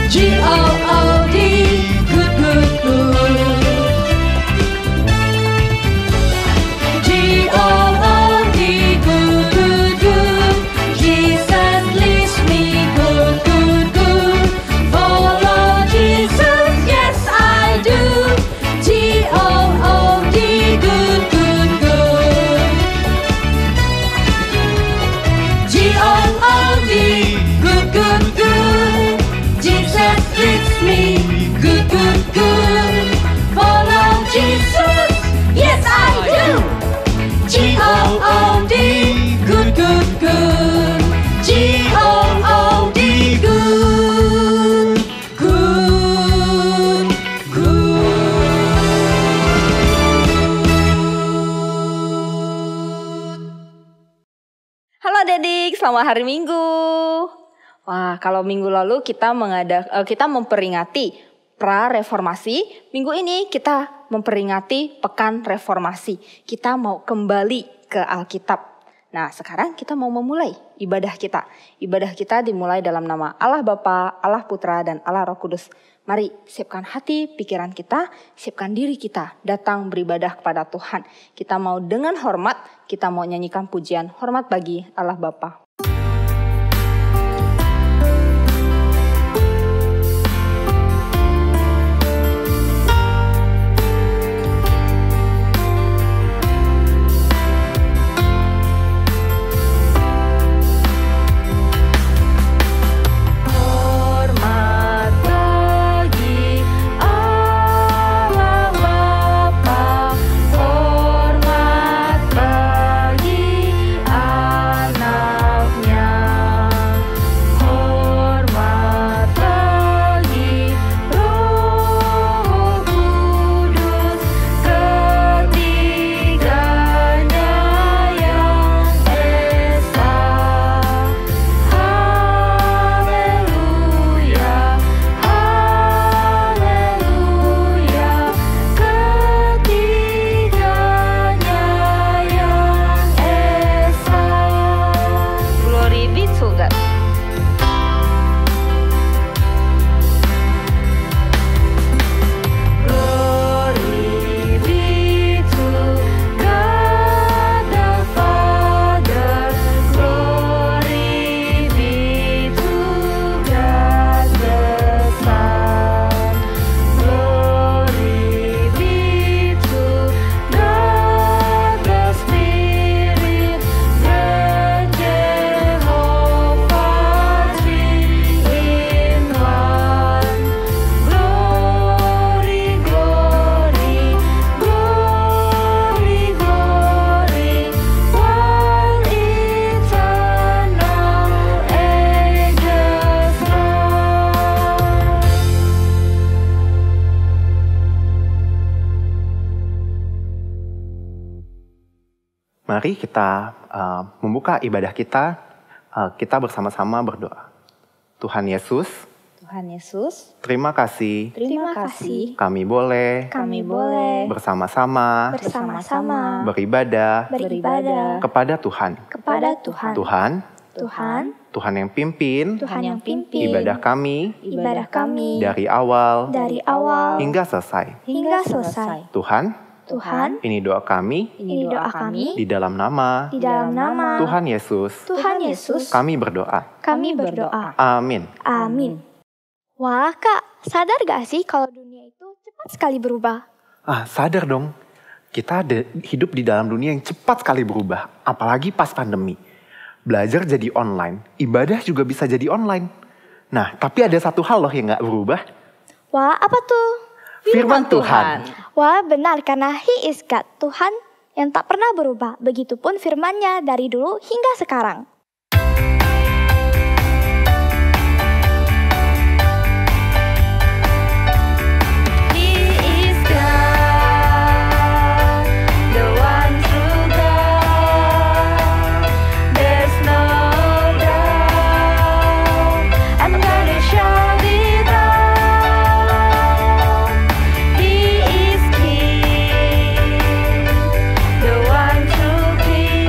G-O-O-D, good, good, good. G-O-O-D, good, good, good. Jesus leads me good, good, good. Follow Jesus, yes I do. G-O-O-D, good, good, good. G-O-O-D, good, good, good. Jesus leads me good, good, good. Follow Jesus, yes I do. G-O-O-D, good, good, good. G-O-O-D, good, good, good. Halo adik-adik, selamat hari Minggu. Wah, kalau minggu lalu kita memperingati pra-reformasi, minggu ini kita memperingati pekan reformasi. Kita mau kembali ke Alkitab. Nah, sekarang kita mau memulai ibadah kita. Ibadah kita dimulai dalam nama Allah Bapa, Allah Putra, dan Allah Roh Kudus. Mari siapkan hati, pikiran kita, siapkan diri kita datang beribadah kepada Tuhan. Kita mau dengan hormat, kita mau nyanyikan pujian hormat bagi Allah Bapa. Mari kita membuka ibadah kita, kita bersama-sama berdoa. Tuhan Yesus, terima kasih kami boleh bersama-sama beribadah kepada Tuhan. Tuhan yang pimpin ibadah kami dari awal hingga selesai. Tuhan, ini doa kami di dalam nama Tuhan Yesus. Kami berdoa. Amin. Wah, Kak, sadar gak sih kalau dunia itu cepat sekali berubah? Sadar dong. Kita hidup di dalam dunia yang cepat sekali berubah. Apalagi pas pandemi. Belajar jadi online. Ibadah juga bisa jadi online. Nah, tapi ada satu hal loh yang gak berubah. Wah, apa tuh? Firman Tuhan. Wah, benar, karena He is God, Tuhan yang tak pernah berubah. Begitupun firman-Nya dari dulu hingga sekarang. The one true King.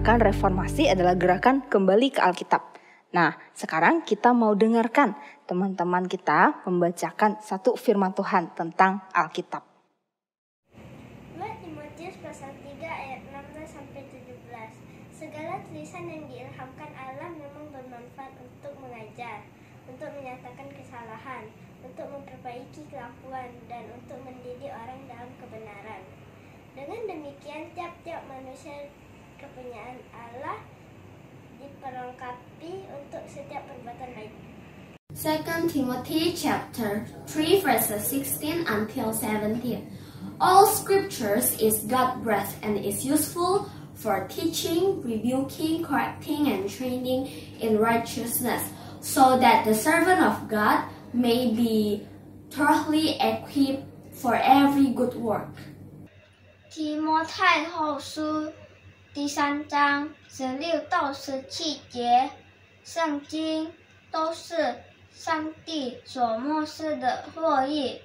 gerakan reformasi adalah gerakan kembali ke Alkitab. Nah, sekarang kita mau dengarkan teman-teman kita membacakan satu firman Tuhan tentang Alkitab. 2 Timotius pasal 3 ayat 16-17. Segala tulisan yang diilhamkan Allah memang bermanfaat untuk mengajar, untuk menyatakan kesalahan, untuk memperbaiki kelakuan, dan untuk mendidik orang dalam kebenaran. Dengan demikian, tiap-tiap manusia kepunyaan Allah diperlengkapi untuk setiap perbuatan baik. 2 Timothy chapter 3 verses 16 until 17. All scriptures is God-breathed and is useful for teaching, rebuking, correcting, and training in righteousness, so that the servant of God may be thoroughly equipped for every good work. 提摩太后书第3章16到17节，圣经都是上帝所默示的获益，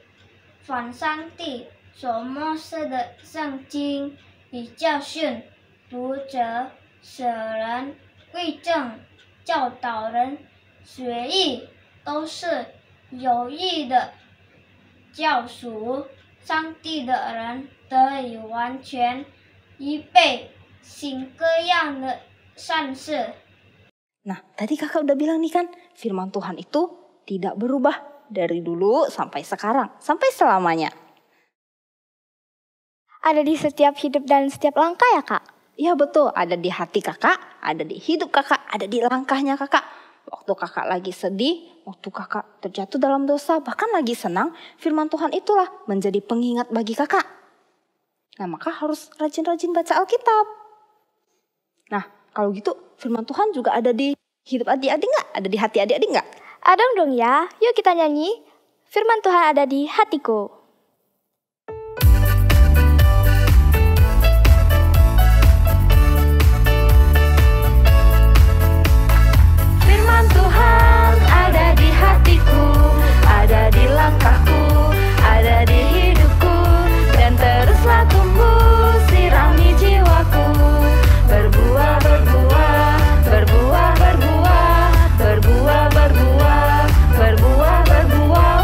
凡上帝所默示的圣经，以教训、读者、使人归正、教导人学艺，都是有益的教属上帝的人得以完全，预备行各样的善事。 Nah, tadi kakak udah bilang nih kan, firman Tuhan itu tidak berubah dari dulu sampai sekarang, sampai selamanya. Ada di setiap hidup dan setiap langkah ya kak? Iya betul, ada di hati kakak, ada di hidup kakak, ada di langkahnya kakak. Waktu kakak lagi sedih, waktu kakak terjatuh dalam dosa, bahkan lagi senang, firman Tuhan itulah menjadi pengingat bagi kakak. Nah, maka harus rajin-rajin baca Alkitab. Nah, kalau gitu firman Tuhan juga ada di hidup adik-adik nggak? Ada di hati adik-adik nggak? Ada dong ya, yuk kita nyanyi. Firman Tuhan ada di hatiku. Firman Tuhan ada di hatiku, ada di langkahku, ada di hidupku, dan teruslah tumbuh sirami jiwaku. Berbuah, berbuah, berbuah, berbuah, berbuah, berbuah, berbuah, berbuah.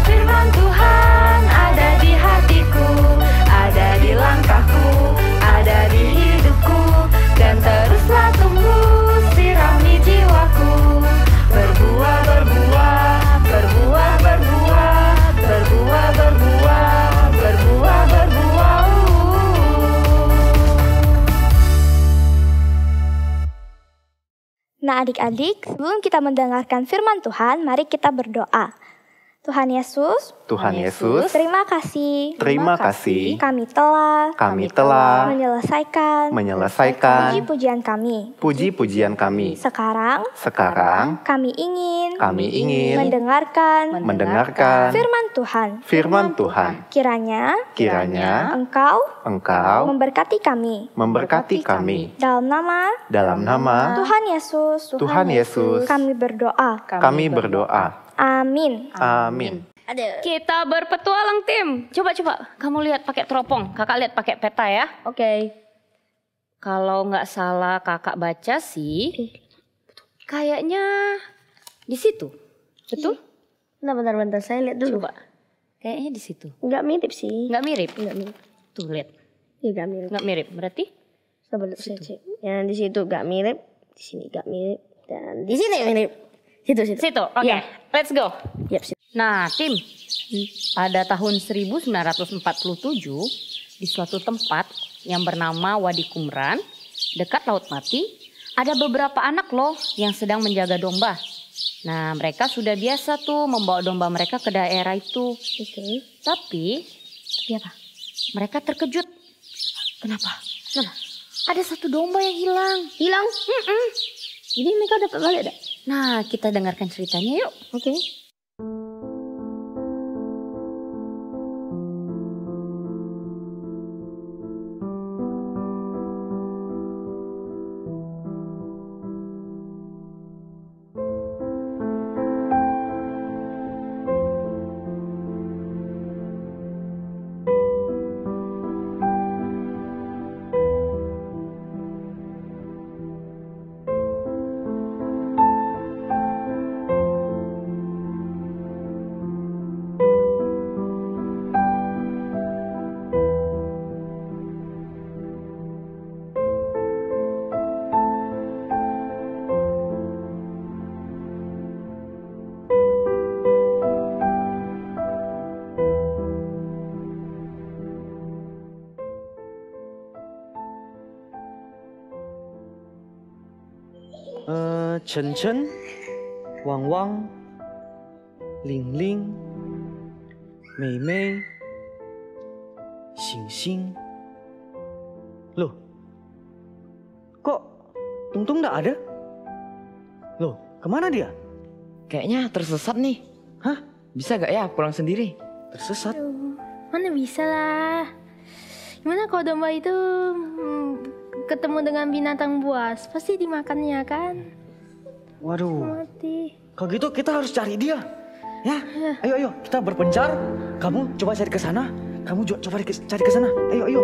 Firman Tuhan ada di hatiku, ada di langkahku, ada di hidupku, dan teruslah tumbuh sirami jiwaku. Berbuah, berbuah, berbuah, berbuah, berbuah, berbuah, berbuah, berbuah. Nah adik-adik, sebelum kita mendengarkan firman Tuhan, mari kita berdoa. Tuhan Yesus, Tuhan Yesus, terima kasih. terima kasih Kami telah menyelesaikan puji-pujian kami. puji-pujian kami. Sekarang Sekarang kami ingin mendengarkan firman Tuhan. Kiranya Engkau memberkati kami. Dalam nama Tuhan Yesus, kami berdoa. Amin. Kita berpetualang tim. Coba kamu lihat pakai teropong. Kakak lihat pakai peta ya. Oke. Kalau nggak salah kakak baca sih, kayaknya di situ. Betul? Bentar, saya lihat dulu. Coba. Kayaknya di situ. Nggak mirip sih. Nggak mirip. Tuh lihat. Iya nggak mirip. Nggak mirip. Berarti? Coba saya cek. Yang di situ nggak mirip, di sini nggak mirip, dan di sini mirip. Situ. Situ. Oke. Iya. Let's go. Yap, situ. Nah, tim, pada tahun 1947 di suatu tempat yang bernama Wadi Qumran, dekat Laut Mati, ada beberapa anak loh yang sedang menjaga domba. Nah, mereka sudah biasa tuh membawa domba mereka ke daerah itu. Oke. Tapi apa? Mereka terkejut. Kenapa? Ada satu domba yang hilang. Hilang? Jadi mereka dapat balik dah? Nah, kita dengarkan ceritanya yuk. Oke. Chen Chen, Wang Wang, Ling Ling, Mei Mei, Xing Xing. Loh, kok Tung Tung nggak ada? Loh, kemana dia? Kayaknya tersesat nih. Hah? Bisa gak ya pulang sendiri? Tersesat? Mana bisa lah. Gimana kalau domba itu ketemu dengan binatang buas? Pasti dimakannya kan? Waduh. Mati. Kalau gitu kita harus cari dia. Ya, ayo kita berpencar. Kamu coba cari ke sana. Kamu juga coba cari ke sana. Ayo.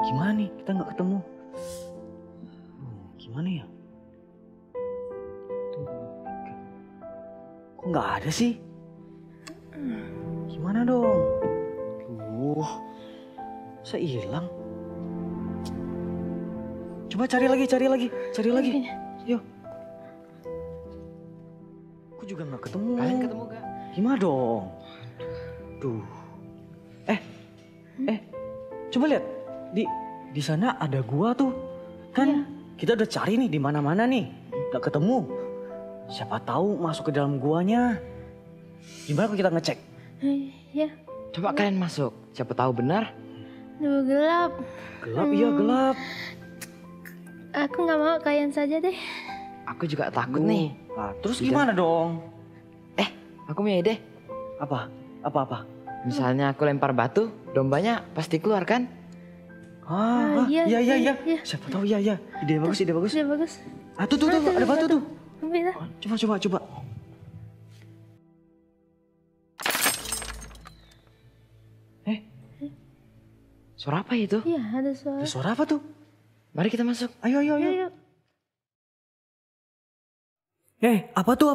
Gimana nih? Kita nggak ketemu. Gimana ya? Kok nggak ada sih? Gimana dong? Saya hilang. Coba cari lagi. Yuk. Aku juga nggak ketemu. Kalian ketemu gak? Gimana dong? Tuh. Coba lihat. Di sana ada gua tuh. Kan kita udah cari nih di mana-mana nih. Gak ketemu. Siapa tahu masuk ke dalam guanya. Gimana kalau kita ngecek? Ya. Coba kalian masuk. Siapa tahu benar. Duh, gelap. Gelap, iya gelap. Aku nggak mau, kalian saja deh. Aku juga takut nih. Nah, terus gimana dong? Aku punya ide. Apa? Misalnya aku lempar batu, dombanya pasti keluar kan? Iya. Siapa tahu iya. Ide bagus. Ide bagus. Tuh, ada batu tuh. Ambil lah. Coba. Suara apa itu? Iya, ada suara. Suara apa tuh? Mari kita masuk. Ayo. Yuk. Apa tuh?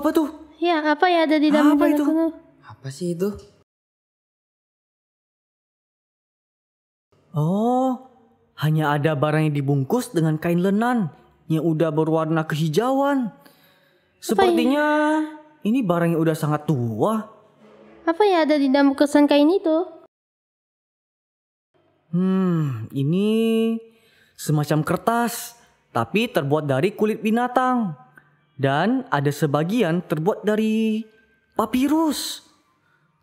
Ya, apa ya ada di dalam Apa itu? kuno? Apa sih itu? Oh, hanya ada barang yang dibungkus dengan kain lenan yang udah berwarna kehijauan. Sepertinya ini barang yang udah sangat tua. Apa ya ada di dalam bungkusan kain itu? Ini semacam kertas, tapi terbuat dari kulit binatang. Dan ada sebagian terbuat dari papirus.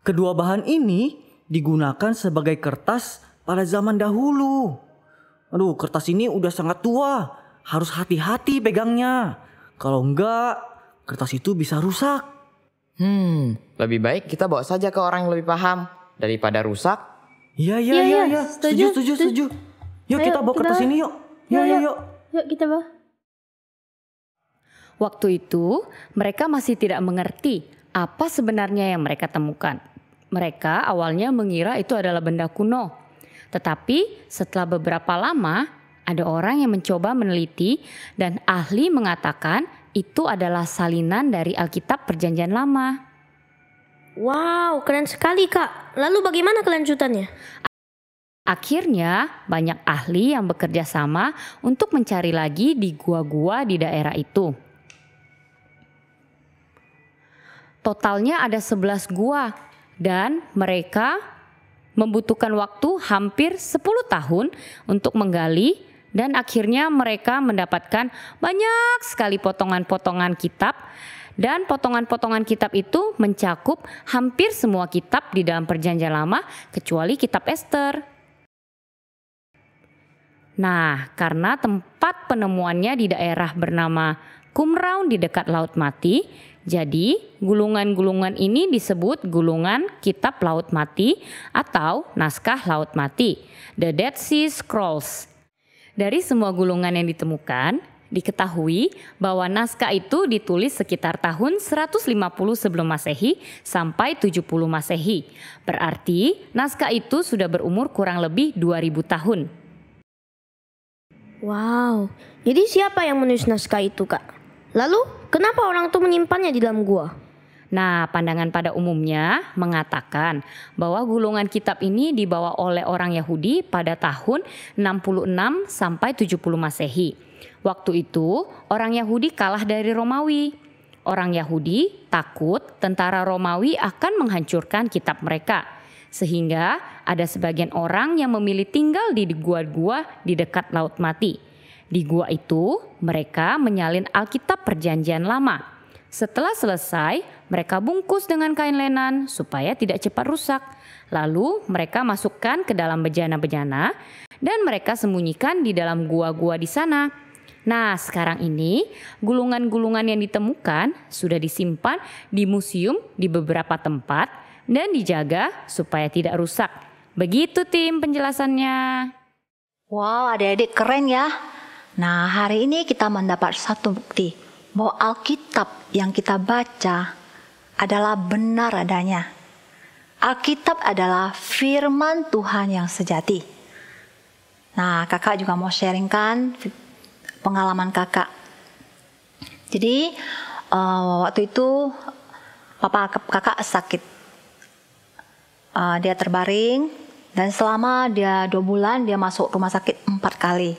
Kedua bahan ini digunakan sebagai kertas pada zaman dahulu. Aduh, kertas ini udah sangat tua. Harus hati-hati pegangnya. Kalau enggak, kertas itu bisa rusak. Lebih baik kita bawa saja ke orang yang lebih paham daripada rusak. Iya. Setuju. Yuk kita bawa kertas ini yuk. Yuk. Yuk kita bawa. Waktu itu mereka masih tidak mengerti apa sebenarnya yang mereka temukan. Mereka awalnya mengira itu adalah benda kuno. Tetapi setelah beberapa lama ada orang yang mencoba meneliti dan ahli mengatakan itu adalah salinan dari Alkitab Perjanjian Lama. Wow, keren sekali Kak. Lalu bagaimana kelanjutannya? Akhirnya banyak ahli yang bekerja sama untuk mencari lagi di gua-gua di daerah itu. Totalnya ada 11 gua dan mereka membutuhkan waktu hampir 10 tahun untuk menggali dan akhirnya mereka mendapatkan banyak sekali potongan-potongan kitab dan potongan-potongan kitab itu mencakup hampir semua kitab di dalam Perjanjian Lama kecuali kitab Ester. Nah, karena tempat penemuannya di daerah bernama Qumran di dekat Laut Mati, jadi gulungan-gulungan ini disebut gulungan kitab Laut Mati atau naskah Laut Mati, The Dead Sea Scrolls. Dari semua gulungan yang ditemukan, diketahui bahwa naskah itu ditulis sekitar tahun 150 sebelum Masehi sampai 70 Masehi. Berarti naskah itu sudah berumur kurang lebih 2000 tahun. Wow, jadi siapa yang menulis naskah itu Kak? Lalu kenapa orang itu menyimpannya di dalam gua? Nah, pandangan pada umumnya mengatakan bahwa gulungan kitab ini dibawa oleh orang Yahudi pada tahun 66 sampai 70 Masehi. Waktu itu orang Yahudi kalah dari Romawi. Orang Yahudi takut tentara Romawi akan menghancurkan kitab mereka. Sehingga ada sebagian orang yang memilih tinggal di gua-gua di dekat Laut Mati. Di gua itu mereka menyalin Alkitab Perjanjian Lama. Setelah selesai, mereka bungkus dengan kain lenan supaya tidak cepat rusak. Lalu mereka masukkan ke dalam bejana-bejana dan mereka sembunyikan di dalam gua-gua di sana. Nah, sekarang ini gulungan-gulungan yang ditemukan sudah disimpan di museum di beberapa tempat dan dijaga supaya tidak rusak. Begitu tim penjelasannya. Wow, adik-adik keren ya. Nah, hari ini kita mendapat satu bukti bahwa Alkitab yang kita baca adalah benar adanya. Alkitab adalah firman Tuhan yang sejati. Nah, kakak juga mau sharingkan pengalaman kakak. Jadi, waktu itu papa kakak sakit. Dia terbaring dan selama dia 2 bulan dia masuk rumah sakit 4 kali.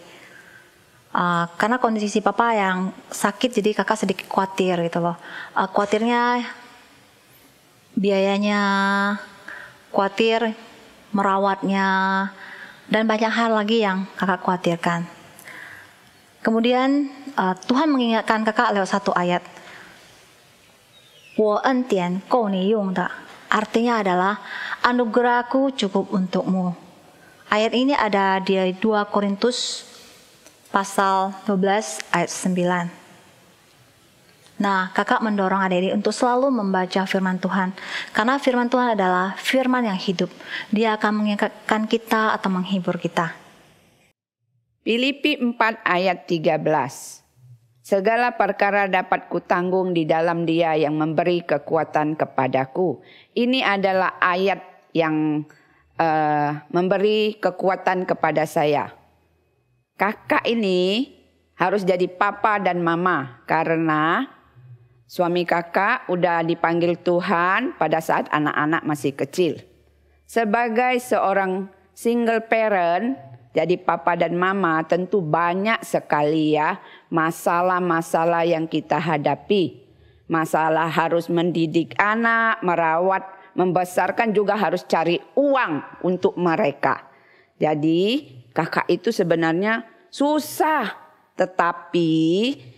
Karena kondisi papa yang sakit jadi kakak sedikit khawatir gitu loh. Khawatirnya biayanya, khawatir merawatnya, dan banyak hal lagi yang kakak khawatirkan. Kemudian Tuhan mengingatkan kakak lewat satu ayat. 我恩典够你用的. Artinya adalah anugerahku cukup untukmu. Ayat ini ada di 2 Korintus pasal 12 ayat 9. Nah, kakak mendorong adik-adik untuk selalu membaca firman Tuhan. Karena firman Tuhan adalah firman yang hidup. Dia akan mengingatkan kita atau menghibur kita. Filipi 4 ayat 13. Segala perkara dapat kutanggung di dalam Dia yang memberi kekuatan kepadaku. Ini adalah ayat yang memberi kekuatan kepada saya. Kakak ini harus jadi papa dan mama karena suami kakak udah dipanggil Tuhan pada saat anak-anak masih kecil. Sebagai seorang single parent, jadi papa dan mama tentu banyak sekali ya masalah-masalah yang kita hadapi. Masalah harus mendidik anak, merawat, membesarkan, juga harus cari uang untuk mereka. Jadi kakak itu sebenarnya susah, tetapi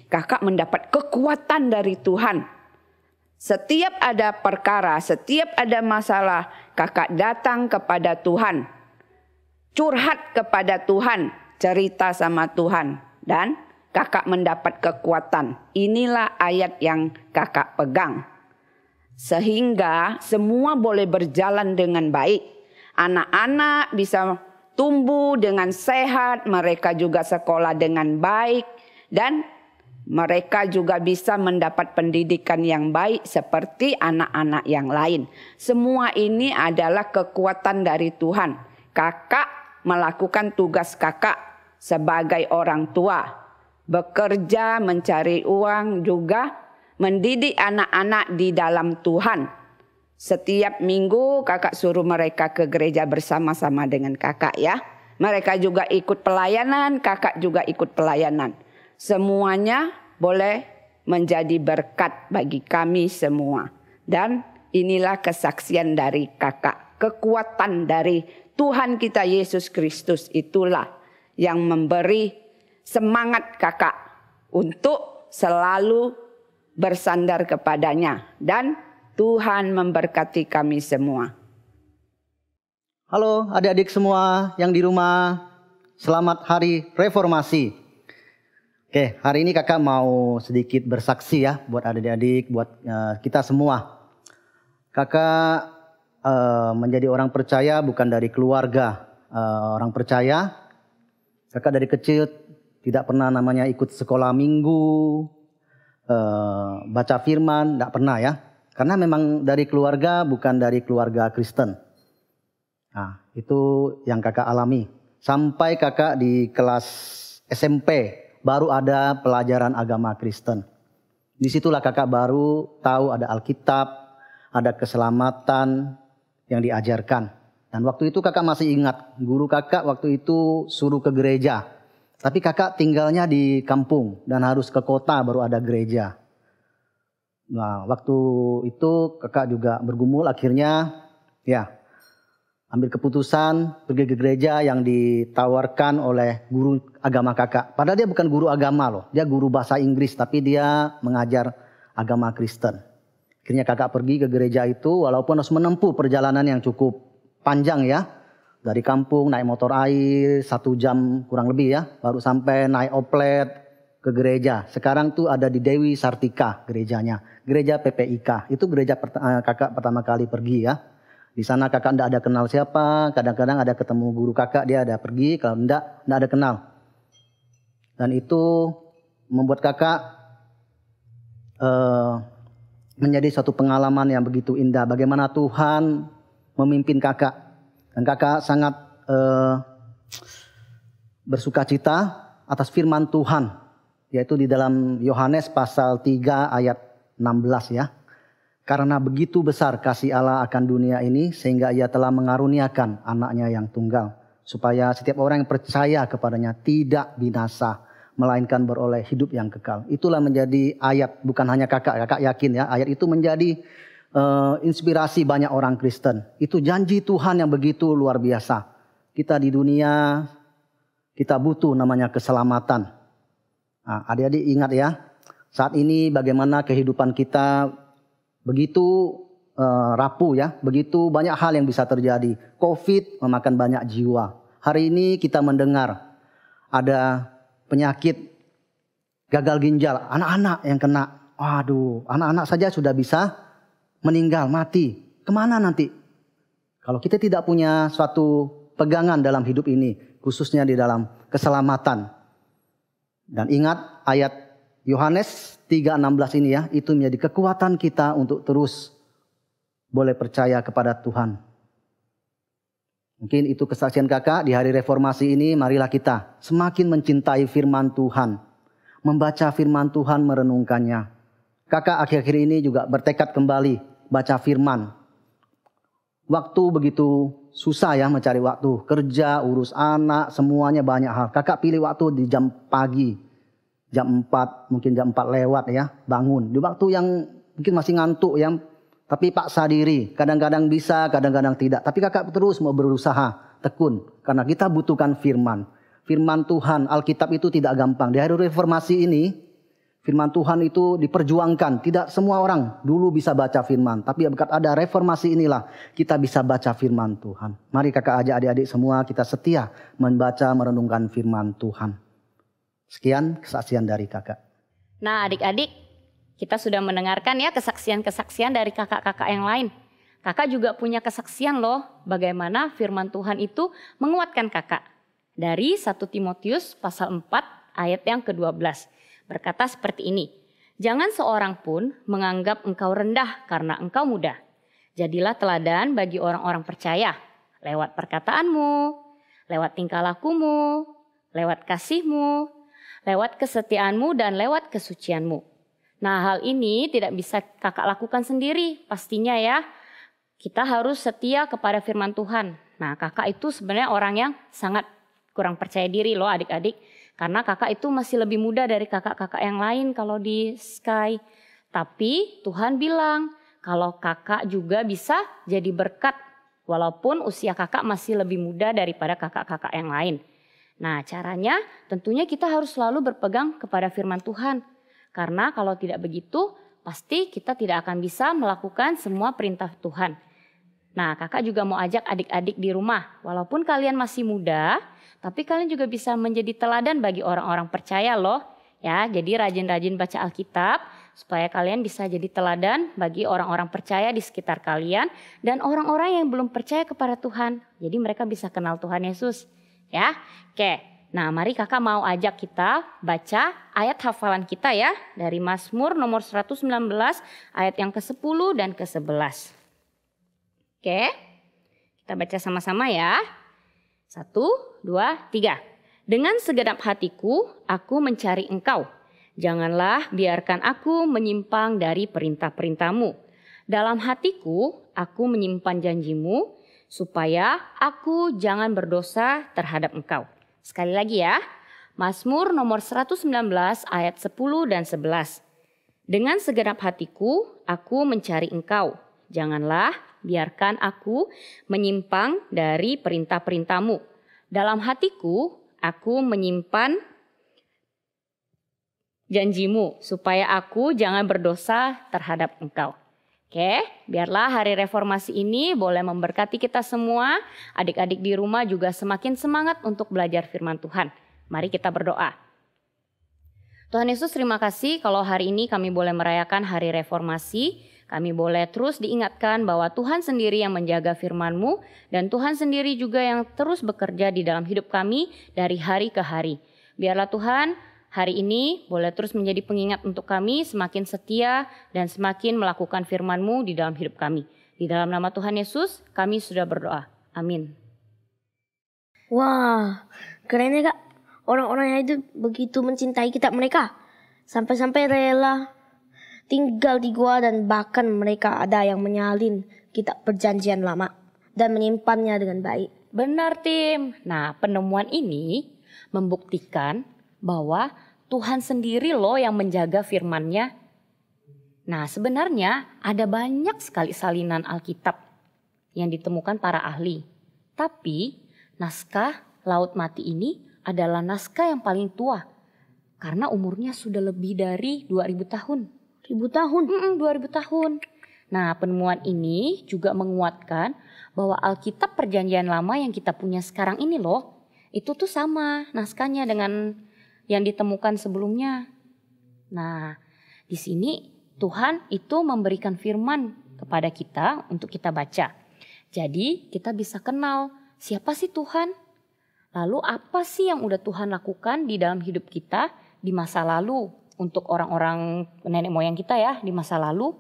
kakak mendapat kekuatan dari Tuhan. Setiap ada perkara, setiap ada masalah, kakak datang kepada Tuhan. Curhat kepada Tuhan, cerita sama Tuhan, dan kakak mendapat kekuatan. Inilah ayat yang kakak pegang. Sehingga semua boleh berjalan dengan baik. Anak-anak bisa tumbuh dengan sehat, mereka juga sekolah dengan baik, dan mereka juga bisa mendapat pendidikan yang baik seperti anak-anak yang lain. Semua ini adalah kekuatan dari Tuhan. Kakak melakukan tugas kakak sebagai orang tua, bekerja, mencari uang, juga mendidik anak-anak di dalam Tuhan. Setiap minggu kakak suruh mereka ke gereja bersama-sama dengan kakak ya. Mereka juga ikut pelayanan, kakak juga ikut pelayanan. Semuanya boleh menjadi berkat bagi kami semua. Dan inilah kesaksian dari kakak. Kekuatan dari Tuhan kita Yesus Kristus itulah yang memberi semangat kakak untuk selalu bersandar kepadanya. Dan Tuhan memberkati kami semua. Halo adik-adik semua yang di rumah, selamat hari reformasi. Oke, hari ini kakak mau sedikit bersaksi ya buat adik-adik, buat kita semua. Kakak menjadi orang percaya bukan dari keluarga orang percaya. Kakak dari kecil tidak pernah namanya ikut sekolah minggu, baca firman, tidak pernah ya. Karena memang dari keluarga bukan dari keluarga Kristen. Nah, itu yang kakak alami. Sampai kakak di kelas SMP baru ada pelajaran agama Kristen. Disitulah kakak baru tahu ada Alkitab, ada keselamatan yang diajarkan. Dan waktu itu kakak masih ingat, guru kakak waktu itu suruh ke gereja. Tapi kakak tinggalnya di kampung dan harus ke kota baru ada gereja. Nah, waktu itu kakak juga bergumul, akhirnya ya ambil keputusan pergi ke gereja yang ditawarkan oleh guru agama kakak. Padahal dia bukan guru agama loh, dia guru bahasa Inggris tapi dia mengajar agama Kristen. Akhirnya kakak pergi ke gereja itu walaupun harus menempuh perjalanan yang cukup panjang ya. Dari kampung naik motor air 1 jam kurang lebih ya, baru sampai naik oplet ke gereja. Sekarang tuh ada di Dewi Sartika gerejanya, gereja PPIK. Itu gereja kakak pertama kali pergi ya. Di sana kakak tidak ada kenal siapa, kadang-kadang ada ketemu guru kakak, dia ada pergi, kalau tidak ada kenal. Dan itu membuat kakak menjadi suatu pengalaman yang begitu indah. Bagaimana Tuhan memimpin kakak. Dan kakak sangat bersukacita atas firman Tuhan. Yaitu di dalam Yohanes pasal 3 ayat 16 ya. Karena begitu besar kasih Allah akan dunia ini sehingga ia telah mengaruniakan anaknya yang tunggal. Supaya setiap orang yang percaya kepadanya tidak binasa. Melainkan beroleh hidup yang kekal. Itulah menjadi ayat, bukan hanya kakak yakin ya. Ayat itu menjadi inspirasi banyak orang Kristen. Itu janji Tuhan yang begitu luar biasa. Kita di dunia, kita butuh namanya keselamatan. Nah, adik-adik ingat ya. Saat ini bagaimana kehidupan kita begitu rapuh ya, begitu banyak hal yang bisa terjadi. Covid memakan banyak jiwa. Hari ini kita mendengar ada penyakit gagal ginjal, anak-anak yang kena. Waduh, anak-anak saja sudah bisa meninggal, mati. Kemana nanti? Kalau kita tidak punya suatu pegangan dalam hidup ini, khususnya di dalam keselamatan. Dan ingat ayat Yohanes 3:16 ini ya, itu menjadi kekuatan kita untuk terus boleh percaya kepada Tuhan. Mungkin itu kesaksian kakak di hari reformasi ini. Marilah kita semakin mencintai firman Tuhan, membaca firman Tuhan, merenungkannya. Kakak akhir-akhir ini juga bertekad kembali baca firman. Waktu begitu susah ya mencari waktu, kerja, urus anak, semuanya banyak hal. Kakak pilih waktu di jam pagi. Jam 4, mungkin jam 4 lewat ya, bangun. Di waktu yang mungkin masih ngantuk ya, tapi paksa diri. Kadang-kadang bisa, kadang-kadang tidak. Tapi kakak terus mau berusaha, tekun. Karena kita butuhkan firman. Firman Tuhan, Alkitab itu tidak gampang. Di hari reformasi ini, firman Tuhan itu diperjuangkan. Tidak semua orang dulu bisa baca firman. Tapi berkat ada reformasi inilah, kita bisa baca firman Tuhan. Mari kakak ajak adik-adik semua, kita setia membaca, merenungkan firman Tuhan. Sekian kesaksian dari kakak. Nah adik-adik, kita sudah mendengarkan ya kesaksian-kesaksian dari kakak-kakak yang lain. Kakak juga punya kesaksian loh bagaimana firman Tuhan itu menguatkan kakak. Dari 1 Timotius pasal 4 ayat yang ke-12. Berkata seperti ini. Jangan seorang pun menganggap engkau rendah karena engkau muda. Jadilah teladan bagi orang-orang percaya. Lewat perkataanmu, lewat tingkah lakumu, lewat kasihmu, lewat kesetiaanmu dan lewat kesucianmu. Nah hal ini tidak bisa kakak lakukan sendiri pastinya ya. Kita harus setia kepada firman Tuhan. Nah kakak itu sebenarnya orang yang sangat kurang percaya diri loh adik-adik. Karena kakak itu masih lebih muda dari kakak-kakak yang lain kalau di Sky. Tapi Tuhan bilang kalau kakak juga bisa jadi berkat. Walaupun usia kakak masih lebih muda daripada kakak-kakak yang lain. Nah caranya tentunya kita harus selalu berpegang kepada firman Tuhan. Karena kalau tidak begitu pasti kita tidak akan bisa melakukan semua perintah Tuhan. Nah kakak juga mau ajak adik-adik di rumah. Walaupun kalian masih muda, tapi kalian juga bisa menjadi teladan bagi orang-orang percaya loh. Ya, jadi rajin-rajin baca Alkitab supaya kalian bisa jadi teladan bagi orang-orang percaya di sekitar kalian. Dan orang-orang yang belum percaya kepada Tuhan. Jadi mereka bisa kenal Tuhan Yesus. Ya, oke. Nah, mari kakak mau ajak kita baca ayat hafalan kita ya. Dari Mazmur nomor 119 ayat yang ke-10 dan ke-11. Oke, kita baca sama-sama ya. 1, 2, 3. Dengan segenap hatiku, aku mencari engkau. Janganlah biarkan aku menyimpang dari perintah-perintahmu. Dalam hatiku, aku menyimpan janjimu supaya aku jangan berdosa terhadap engkau. Sekali lagi ya, Mazmur nomor 119 ayat 10 dan 11. Dengan segenap hatiku, aku mencari engkau. Janganlah biarkan aku menyimpang dari perintah-perintahmu. Dalam hatiku, aku menyimpan janjimu supaya aku jangan berdosa terhadap engkau. Oke, biarlah hari reformasi ini boleh memberkati kita semua. Adik-adik di rumah juga semakin semangat untuk belajar firman Tuhan. Mari kita berdoa. Tuhan Yesus, terima kasih kalau hari ini kami boleh merayakan hari reformasi. Kami boleh terus diingatkan bahwa Tuhan sendiri yang menjaga firman-Mu dan Tuhan sendiri juga yang terus bekerja di dalam hidup kami dari hari ke hari. Biarlah Tuhan hari ini boleh terus menjadi pengingat untuk kami semakin setia dan semakin melakukan firman-Mu di dalam hidup kami. Di dalam nama Tuhan Yesus kami sudah berdoa. Amin. Wah, keren ya Kak. Orang-orang yang itu begitu mencintai kitab mereka. Sampai-sampai rela tinggal di gua dan bahkan mereka ada yang menyalin kitab perjanjian lama dan menyimpannya dengan baik. Benar Tim. Nah, penemuan ini membuktikan bahwa Tuhan sendiri loh yang menjaga firman-Nya. Nah, sebenarnya ada banyak sekali salinan Alkitab yang ditemukan para ahli. Tapi naskah Laut Mati ini adalah naskah yang paling tua karena umurnya sudah lebih dari 2000 tahun. 1000 tahun? 2000 tahun. Nah, penemuan ini juga menguatkan bahwa Alkitab Perjanjian Lama yang kita punya sekarang ini loh, itu tuh sama naskahnya dengan yang ditemukan sebelumnya. Nah, di sini Tuhan itu memberikan firman kepada kita untuk kita baca. Jadi kita bisa kenal siapa sih Tuhan? Lalu apa sih yang udah Tuhan lakukan di dalam hidup kita di masa lalu untuk orang-orang nenek moyang kita ya di masa lalu.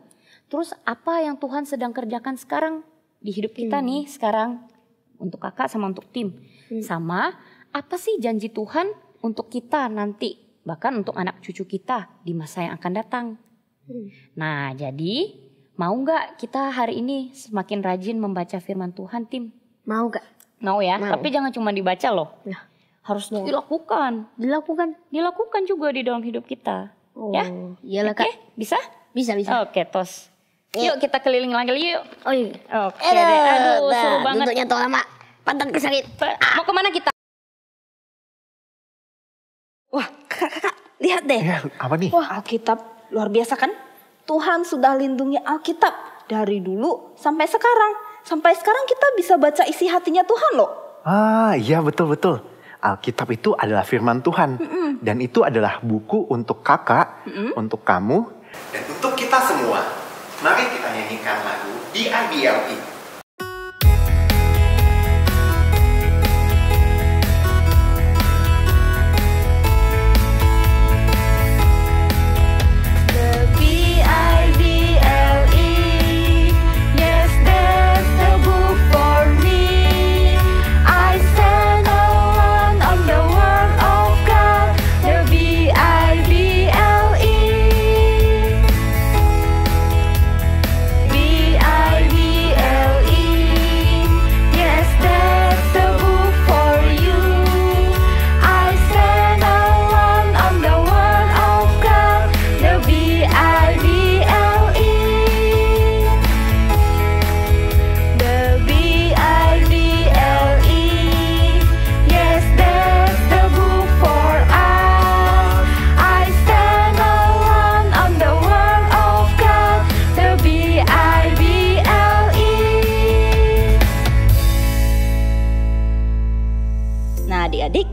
Terus apa yang Tuhan sedang kerjakan sekarang di hidup kita nih sekarang untuk kakak sama untuk tim. Sama apa sih janji Tuhan untuk kita nanti bahkan untuk anak cucu kita di masa yang akan datang. Nah jadi mau gak kita hari ini semakin rajin membaca firman Tuhan Tim? Mau gak? Mau ya, tapi jangan cuma dibaca loh. Ya. Harus dilakukan. Dilakukan juga di dalam hidup kita. Oh, ya? Iyalah Kak. Bisa? Bisa. Oke, tos. Yuk kita keliling lagi yuk. Oh iya. Oke deh, aduh seru banget. Duduknya tuh lama, pantatku sakit. Mau kemana kita? Wah, kakak, lihat deh. Ya, apa nih? Wah, Alkitab luar biasa kan? Tuhan sudah lindungi Alkitab dari dulu sampai sekarang. Sampai sekarang kita bisa baca isi hatinya Tuhan loh. Ah, iya betul-betul. Alkitab itu adalah firman Tuhan. Dan itu adalah buku untuk kakak, untuk kamu, dan untuk kita semua. Mari kita nyanyikan lagu BIBLE. adik-adik,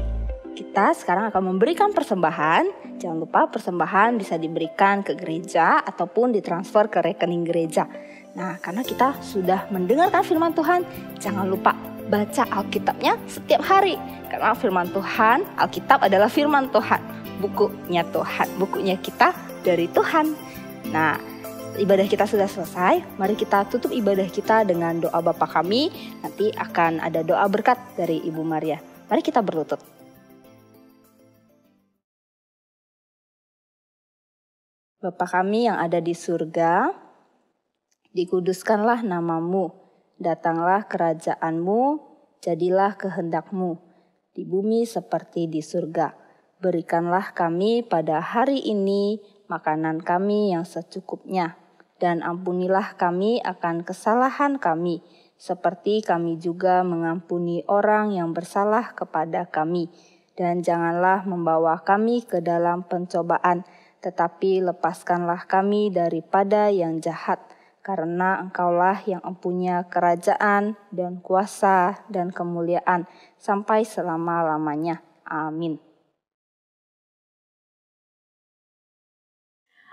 kita sekarang akan memberikan persembahan. Jangan lupa persembahan bisa diberikan ke gereja ataupun ditransfer ke rekening gereja. Nah, karena kita sudah mendengarkan firman Tuhan, jangan lupa baca Alkitabnya setiap hari. Karena firman Tuhan, Alkitab adalah firman Tuhan, bukunya Tuhan, bukunya kita dari Tuhan. Nah, ibadah kita sudah selesai. Mari kita tutup ibadah kita dengan doa Bapa kami. Nanti akan ada doa berkat dari Ibu Maria. Mari kita berlutut. Bapa kami yang ada di surga, Dikuduskanlah namamu, datanglah kerajaanmu, jadilah kehendakmu, di bumi seperti di surga. Berikanlah kami pada hari ini makanan kami yang secukupnya, dan ampunilah kami akan kesalahan kami, seperti kami juga mengampuni orang yang bersalah kepada kami. Dan janganlah membawa kami ke dalam pencobaan, tetapi lepaskanlah kami daripada yang jahat. Karena Engkaulah yang mempunyai kerajaan dan kuasa dan kemuliaan sampai selama-lamanya. Amin.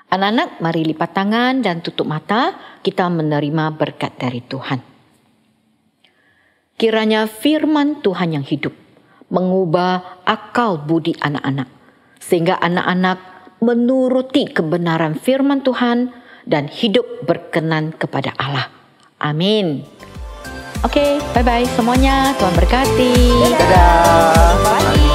Anak-anak, mari lipat tangan dan tutup mata, kita menerima berkat dari Tuhan. Kiranya firman Tuhan yang hidup mengubah akal budi anak-anak, sehingga anak-anak menuruti kebenaran firman Tuhan dan hidup berkenan kepada Allah. Amin. Oke, bye-bye semuanya. Tuhan berkati. Dadah.